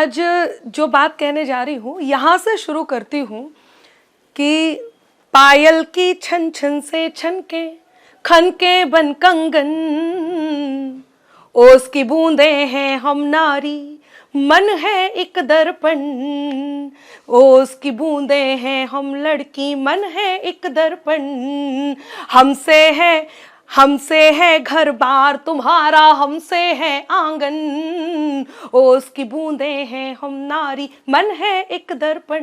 आज जो बात कहने जा रही हूँ यहाँ से शुरू करती हूँ कि पायल की छन छन से छनके खनके बन कंगन, ओस की बूंदे हैं हम नारी, मन है एक दर्पण। ओस की बूंदे हैं हम लड़की, मन है एक दर्पण। हमसे है घर बार तुम्हारा, हमसे है आंगन। ओस की बूंदे हैं हम नारी, मन है एक दर्पण।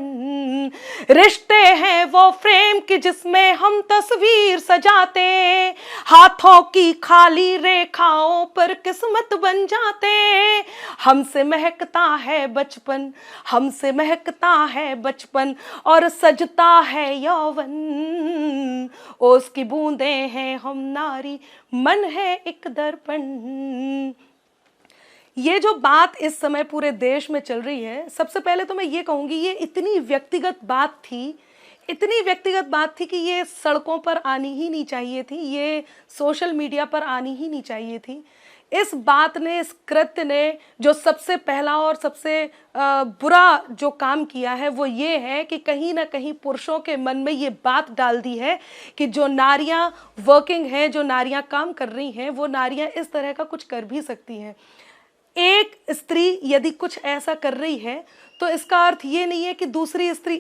रिश्ते हैं वो फ्रेम की जिसमें हम तस्वीर सजाते, हाथों की खाली रेखाओं पर किस्मत बन जाते। हमसे महकता है बचपन, हमसे महकता है बचपन, और सजता है यौवन। ओस की बूंदे हैं हम नारी, मन है एक दर्पण। ये जो बात इस समय पूरे देश में चल रही है, सबसे पहले तो मैं ये कहूँगी ये इतनी व्यक्तिगत बात थी, इतनी व्यक्तिगत बात थी कि ये सड़कों पर आनी ही नहीं चाहिए थी, ये सोशल मीडिया पर आनी ही नहीं चाहिए थी। इस बात ने, इस कृत्य ने जो सबसे पहला और सबसे बुरा जो काम किया है वो ये है कि कहीं ना कहीं पुरुषों के मन में ये बात डाल दी है कि जो नारियां वर्किंग हैं, जो नारियां काम कर रही हैं, वो नारियां इस तरह का कुछ कर भी सकती हैं। एक स्त्री यदि कुछ ऐसा कर रही है तो इसका अर्थ ये नहीं है कि दूसरी स्त्री,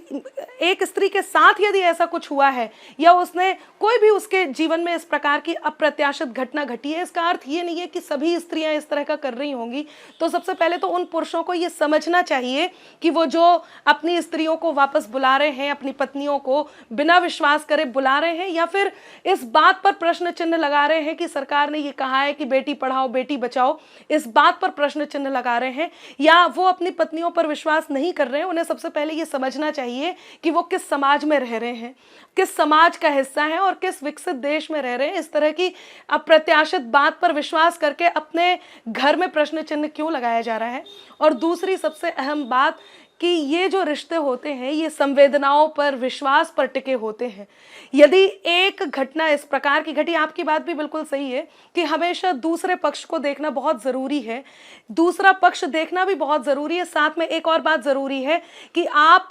एक स्त्री के साथ यदि ऐसा कुछ हुआ है या उसने कोई भी उसके जीवन में इस प्रकार की अप्रत्याशित घटना घटी है, इसका अर्थ ये नहीं है कि सभी स्त्रियां इस तरह का कर रही होंगी। तो सबसे पहले तो उन पुरुषों को ये समझना चाहिए कि वो जो अपनी स्त्रियों को वापस बुला रहे हैं, अपनी पत्नियों को बिना विश्वास करे बुला रहे हैं, या फिर इस बात पर प्रश्न चिन्ह लगा रहे हैं कि सरकार ने ये कहा है कि बेटी पढ़ाओ बेटी बचाओ, इस बात पर प्रश्न चिन्ह लगा रहे हैं, या वो अपनी पत्नियों पर विश्वास नहीं कर रहे हैं। उन्हें सबसे पहले ये समझना चाहिए कि वो किस समाज में रह रहे हैं, किस समाज का हिस्सा है और किस विकसित देश में रह रहे हैं। इस तरह की अप्रत्याशित बात पर विश्वास करके अपने घर में प्रश्न चिन्ह क्यों लगाया जा रहा है। और दूसरी सबसे अहम बात कि ये जो रिश्ते होते हैं ये संवेदनाओं पर, विश्वास पर टिके होते हैं। यदि एक घटना इस प्रकार की घटी, आपकी बात भी बिल्कुल सही है कि हमेशा दूसरे पक्ष को देखना बहुत ज़रूरी है, दूसरा पक्ष देखना भी बहुत ज़रूरी है। साथ में एक और बात ज़रूरी है कि आप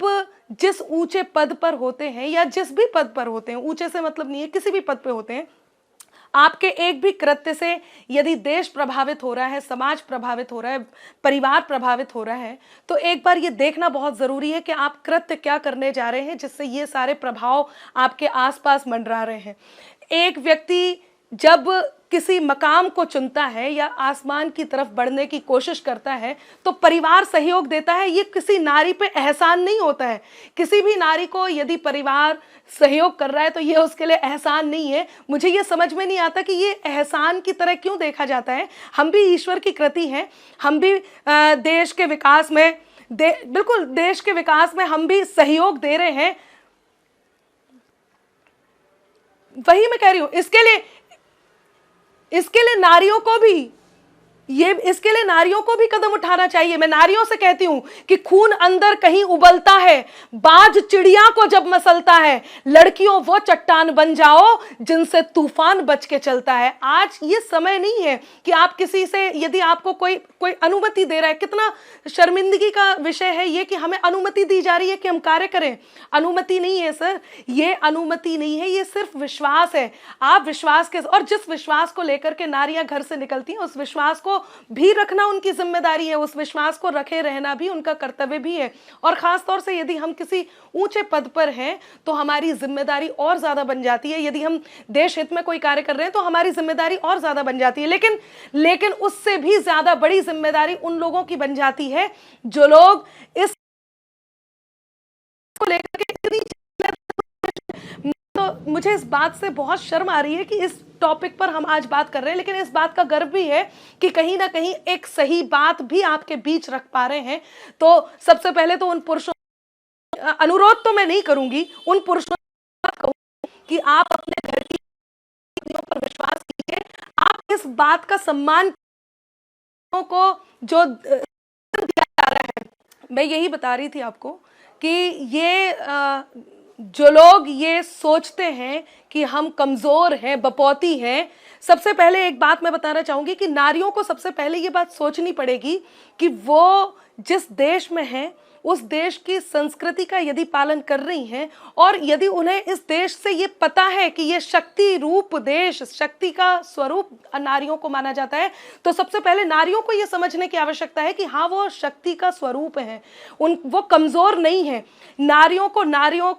जिस ऊंचे पद पर होते हैं या जिस भी पद पर होते हैं, ऊंचे से मतलब नहीं है, किसी भी पद पे होते हैं, आपके एक भी कृत्य से यदि देश प्रभावित हो रहा है, समाज प्रभावित हो रहा है, परिवार प्रभावित हो रहा है, तो एक बार ये देखना बहुत ज़रूरी है कि आप कृत्य क्या करने जा रहे हैं जिससे ये सारे प्रभाव आपके आसपास मंडरा रहे हैं। एक व्यक्ति जब किसी मकाम को चुनता है या आसमान की तरफ बढ़ने की कोशिश करता है तो परिवार सहयोग देता है। ये किसी नारी पे एहसान नहीं होता है। किसी भी नारी को यदि परिवार सहयोग कर रहा है तो ये उसके लिए एहसान नहीं है। मुझे ये समझ में नहीं आता कि ये एहसान की तरह क्यों देखा जाता है। हम भी ईश्वर की कृति हैं, हम भी देश के विकास में, बिल्कुल देश के विकास में हम भी सहयोग दे रहे हैं। वही मैं कह रही हूं, इसके लिए नारियों को भी इसके लिए नारियों को भी कदम उठाना चाहिए। मैं नारियों से कहती हूं कि खून अंदर कहीं उबलता है, बाज चिड़िया को जब मसलता है, लड़कियों वो चट्टान बन जाओ जिनसे तूफान बच के चलता है। आज ये समय नहीं है कि आप किसी से, यदि आपको कोई अनुमति दे रहा है, कितना शर्मिंदगी का विषय है ये कि हमें अनुमति दी जा रही है कि हम कार्य करें। अनुमति नहीं है सर, ये अनुमति नहीं है, ये सिर्फ विश्वास है। आप विश्वास के, और जिस विश्वास को लेकर के नारियां घर से निकलती हैं उस विश्वास को भी रखना उनकी जिम्मेदारी है, उस विश्वास को रखे रहना भी उनका कर्तव्य भी है। और खास तौर से यदि हम किसी ऊंचे पद पर हैं तो हमारी जिम्मेदारी और ज्यादा बन जाती है। यदि हम देश हित में कोई कार्य कर रहे हैं तो हमारी जिम्मेदारी और ज्यादा बन जाती है। लेकिन उससे भी ज्यादा बड़ी जिम्मेदारी उन लोगों की बन जाती है जो लोग इस को लेकर के इतनी, तो मुझे इस बात से बहुत शर्म आ रही है कि इस टॉपिक पर हम आज बात कर रहे हैं, लेकिन इस बात का गर्व भी है कि कहीं ना कहीं एक सही बात भी आपके बीच रख पा रहे हैं। तो सबसे पहले तो उन पुरुषों, अनुरोध तो मैं नहीं करूंगी, उन पुरुषों कि आप अपने घर की पर विश्वास कीजिए। आप इस बात का सम्मान को जो दिया जा रहा है, मैं यही बता रही थी आपको कि ये जो लोग ये सोचते हैं कि हम कमजोर हैं, बपौती हैं, सबसे पहले एक बात मैं बताना चाहूंगी कि नारियों को सबसे पहले ये बात सोचनी पड़ेगी कि वो जिस देश में हैं उस देश की संस्कृति का यदि पालन कर रही हैं और यदि उन्हें इस देश से ये पता है कि ये शक्ति रूप देश, शक्ति का स्वरूप नारियों को माना जाता है, तो सबसे पहले नारियों को ये समझने की आवश्यकता है कि हाँ, वो शक्ति का स्वरूप है, वो कमजोर नहीं है। नारियों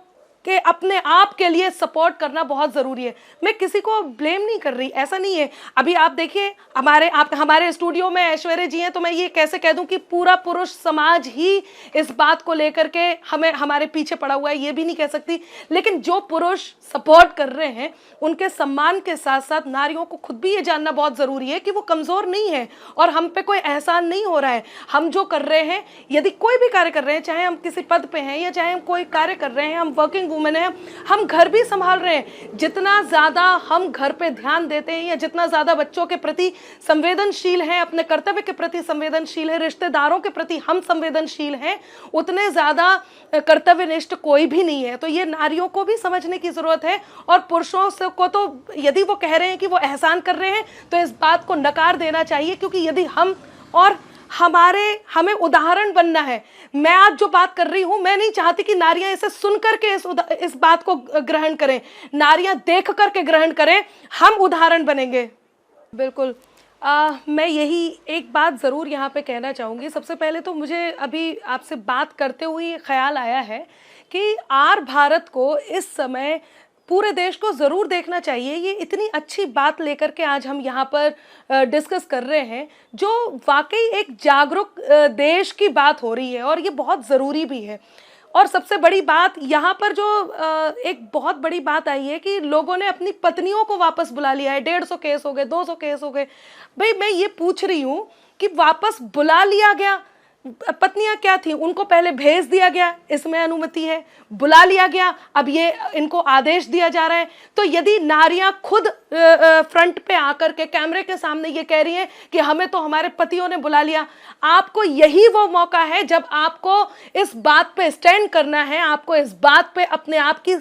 के अपने आप के लिए सपोर्ट करना बहुत ज़रूरी है। मैं किसी को ब्लेम नहीं कर रही, ऐसा नहीं है। अभी आप देखिए, हमारे स्टूडियो में ऐश्वर्या जी हैं, तो मैं ये कैसे कह दूं कि पूरा पुरुष समाज ही इस बात को लेकर के हमारे पीछे पड़ा हुआ है, ये भी नहीं कह सकती। लेकिन जो पुरुष सपोर्ट कर रहे हैं उनके सम्मान के साथ साथ नारियों को खुद भी ये जानना बहुत ज़रूरी है कि वो कमज़ोर नहीं है और हम पे कोई एहसान नहीं हो रहा है। हम जो कर रहे हैं, यदि कोई भी कार्य कर रहे हैं, चाहे हम किसी पद पे हैं या चाहे हम कोई कार्य कर रहे हैं, हम वर्किंग वुमेन है, हम घर भी संभाल रहे हैं, जितना ज्यादा हम घर पे ध्यान देते हैं या जितना ज्यादा बच्चों के प्रति संवेदनशील हैं, अपने कर्तव्य के प्रति संवेदनशील है, रिश्तेदारों के प्रति हम संवेदनशील हैं, उतने ज्यादा कर्तव्यनिष्ठ कोई भी नहीं है। तो ये नारियों को भी समझने की जरूरत है। और पुरुषों से को तो यदि वो कह रहे हैं कि वो एहसान कर रहे हैं तो इस बात को नकार देना चाहिए, क्योंकि यदि हमें उदाहरण बनना है। मैं आज जो बात कर रही हूं, मैं नहीं चाहती कि नारियां इसे सुन करके इस बात को ग्रहण करें, नारियां देख करके ग्रहण करें, हम उदाहरण बनेंगे। बिल्कुल। मैं यही एक बात ज़रूर यहाँ पे कहना चाहूँगी। सबसे पहले तो मुझे अभी आपसे बात करते हुए ख्याल आया है कि आर भारत को इस समय पूरे देश को ज़रूर देखना चाहिए। ये इतनी अच्छी बात लेकर के आज हम यहाँ पर डिस्कस कर रहे हैं, जो वाकई एक जागरूक देश की बात हो रही है और ये बहुत ज़रूरी भी है। और सबसे बड़ी बात यहाँ पर जो एक बहुत बड़ी बात आई है कि लोगों ने अपनी पत्नियों को वापस बुला लिया है। 150 केस हो गए, 200 केस हो गए। भाई मैं ये पूछ रही हूँ कि वापस बुला लिया गया, पत्नियां क्या थी, उनको पहले भेज दिया गया, इसमें अनुमति है, बुला लिया गया, अब ये इनको आदेश दिया जा रहा है। तो यदि नारियां खुद फ्रंट पे आकर के कैमरे के सामने ये कह रही हैं कि हमें तो हमारे पतियों ने बुला लिया, आपको यही वो मौका है जब आपको इस बात पे स्टैंड करना है, आपको इस बात पे अपने आप की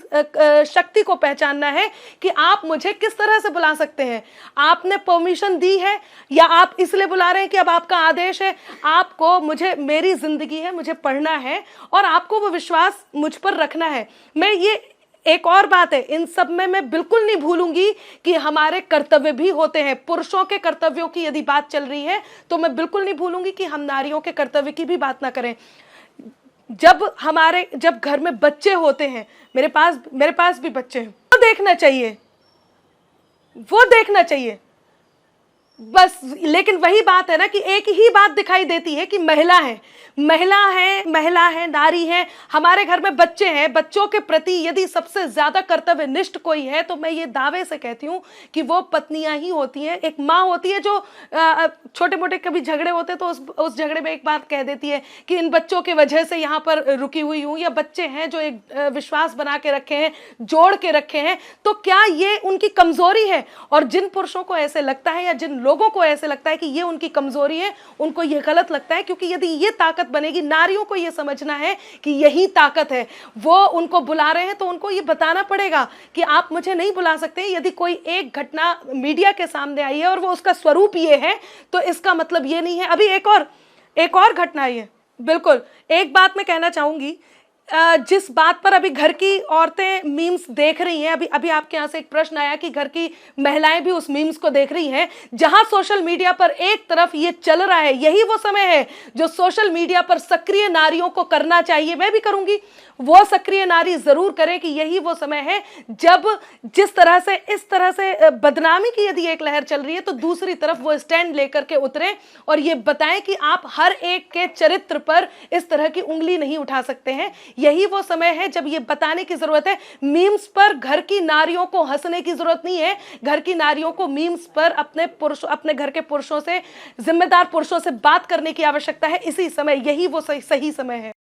शक्ति को पहचानना है कि आप मुझे किस तरह से बुला सकते हैं। आपने परमिशन दी है या आप इसलिए बुला रहे हैं कि अब आपका आदेश है, आपको मेरी जिंदगी है, मुझे पढ़ना है और आपको वो विश्वास मुझ पर रखना है। मैं ये एक और बात है, इन सब में मैं बिल्कुल नहीं भूलूंगी कि हमारे कर्तव्य भी होते हैं। पुरुषों के कर्तव्यों की यदि बात चल रही है तो मैं बिल्कुल नहीं भूलूंगी कि हम नारियों के कर्तव्य की भी बात ना करें। जब घर में बच्चे होते हैं, मेरे पास भी बच्चे हैं, वो देखना चाहिए बस। लेकिन वही बात है ना कि एक ही बात दिखाई देती है कि महिला है, नारी है, हमारे घर में बच्चे हैं। बच्चों के प्रति यदि सबसे ज्यादा कर्तव्यनिष्ठ कोई है तो मैं ये दावे से कहती हूँ कि वो पत्नियां ही होती हैं। एक माँ होती है जो छोटे मोटे कभी झगड़े होते तो उस झगड़े में एक बात कह देती है कि इन बच्चों की वजह से यहाँ पर रुकी हुई हूँ, या बच्चे हैं जो एक विश्वास बना के रखे हैं, जोड़ के रखे हैं। तो क्या ये उनकी कमजोरी है? और जिन पुरुषों को ऐसे लगता है या जिन लोगों को ऐसे लगता है कि ये उनकी कमजोरी है, उनको ये गलत लगता है, क्योंकि यदि ये ताकत बनेगी, नारियों को ये समझना है कि यही ताकत है। वो उनको बुला रहे हैं तो उनको ये बताना पड़ेगा कि आप मुझे नहीं बुला सकते। यदि कोई एक घटना मीडिया के सामने आई है और वो उसका स्वरूप ये है तो इसका मतलब ये नहीं है। अभी एक और घटना आई है। बिल्कुल, एक बात मैं कहना चाहूंगी, जिस बात पर अभी घर की औरतें मीम्स देख रही हैं, अभी आपके यहाँ से एक प्रश्न आया कि घर की महिलाएं भी उस मीम्स को देख रही हैं। जहां सोशल मीडिया पर एक तरफ ये चल रहा है, यही वो समय है जो सोशल मीडिया पर सक्रिय नारियों को करना चाहिए। मैं भी करूंगी, वो सक्रिय नारी जरूर करें कि यही वो समय है जब इस तरह से बदनामी की यदि एक लहर चल रही है तो दूसरी तरफ वो स्टैंड लेकर के उतरे और ये बताएं कि आप हर एक के चरित्र पर इस तरह की उंगली नहीं उठा सकते हैं। यही वो समय है जब ये बताने की जरूरत है। मीम्स पर घर की नारियों को हंसने की जरूरत नहीं है। घर की नारियों को मीम्स पर अपने घर के पुरुषों से, जिम्मेदार पुरुषों से बात करने की आवश्यकता है। इसी समय, यही वो सही समय है।